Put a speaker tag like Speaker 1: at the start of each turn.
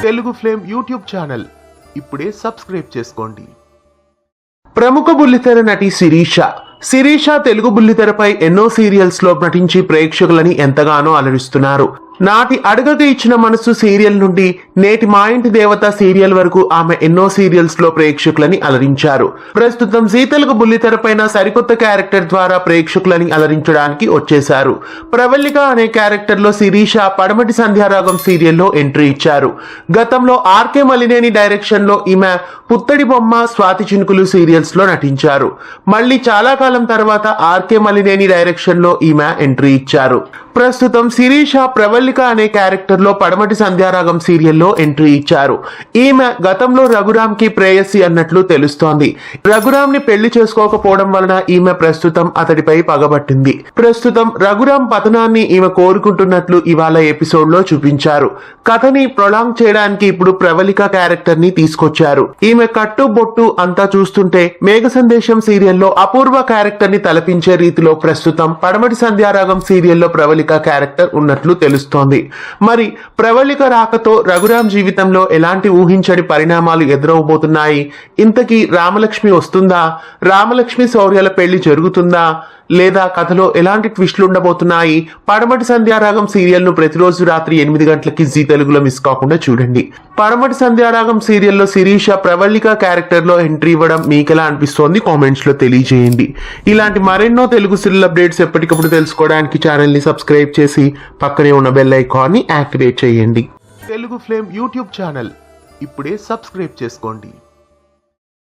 Speaker 1: Telugu flame YouTube channel ఇప్పుడే subscribe చేసుకోండి. ప్రముఖ బుల్లితెర నటి శిరీష తెలుగు బుల్లితెరపై ఎన్నో సీరియల్స్ లో నటించి ప్రేక్షకులని ఎంతగానో అలరిస్తున్నారు. నాటి అడగక ఇచ్చిన మనసు సీరియల్ నుండి నేటి మా ఇంటి దేవత సీరియల్ వరకు ఆమె ఎన్నో సీరియల్స్ లో ప్రేక్షకులని అలరించారు. ప్రస్తుతం జీ తెలుగు బుల్లితెరపైన సరికొత్త క్యారెక్టర్ ద్వారా ప్రేక్షకులని అలరించడానికి వచ్చేశారు. ప్రవల్లిక అనే క్యారెక్టర్ లో శిరీష పడమటి సంధ్యారాగం సీరియల్లో ఎంట్రీ ఇచ్చారు. గతంలో ఆర్కే మలినేని డైరెక్షన్ లో ఈమె పుత్తడి బొమ్మ, స్వాతి చినుకులు సీరియల్స్ లో నటించారు. మళ్ళీ చాలా కాలం తర్వాత ఆర్కే మలినేని డైరెక్షన్ లో ఈమె ఎంట్రీ ఇచ్చారు. ప్రస్తుతం శిరీష ప్రవల్లిక అనే క్యారెక్టర్ లో పడమటి సంధ్యారాగం సీరియల్లో ఎంట్రీ ఇచ్చారు. ఈమె గతంలో రఘురామ్ కి ప్రేయసి అన్నట్లు తెలుస్తోంది. రఘురామ్ ని పెళ్లి చేసుకోకపోవడం వలన ఈమె ప్రస్తుతం అతడిపై పగబట్టింది. ప్రస్తుతం రఘురామ్ పతనాన్ని ఈమె కోరుకుంటున్నట్లు ఇవాళ ఎపిసోడ్ లో చూపించారు. కథని ప్రొలాంగ్ చేయడానికి ఇప్పుడు ప్రవల్లిక క్యారెక్టర్ ని తీసుకొచ్చారు. ఈమె కట్టు బొట్టు అంతా చూస్తుంటే మేఘ సందేశం సీరియల్లో అపూర్వ క్యారెక్టర్ ని తలపించే రీతిలో ప్రస్తుతం పడమటి సంధ్యారాగం సీరియల్లో ప్రవల్లిక క్యారెక్టర్ ఉన్నట్లు తెలుస్తోంది. మరి ప్రవల్లిక రాకతో రఘురామ్ జీవితంలో ఎలాంటి ఊహించని పరిణామాలు ఎదురవబోతున్నాయి? ఇంతకీ రామలక్ష్మి వస్తుందా? రామలక్ష్మి శౌర్యాల పెళ్లి జరుగుతుందా? లేదా కథలో ఎలాంటి ట్విస్టులు ఉండబోతున్నాయి? పడమటి సంధ్యారాగం సీరియల్ ను ప్రతిరోజు రాత్రి 8 గంటలకి జీ తెలుగులో మిస్ కాకుండా చూడండి. పడమటి సంధ్యారాగం సీరియల్లో శిరీష ప్రవల్లిక క్యారెక్టర్ లో ఎంట్రీ ఇవ్వడం మీకెలా అనిపిస్తోంది? కామెంట్స్ లో తెలియజేయండి. ఇలాంటి మరెన్నో తెలుగు సీరియల్ అప్డేట్స్ ఎప్పటికప్పుడు తెలుసుకోవడానికి ఛానల్ ని సబ్స్క్రైబ్ చేసి పక్కనే ఉన్న బెల్ ఐకాన్ ని యాక్టివేట్ చేయండి. తెలుగు ఫ్లేమ్ యూట్యూబ్ ఛానల్ ఇప్పుడే సబ్స్క్రైబ్ చేసుకోండి.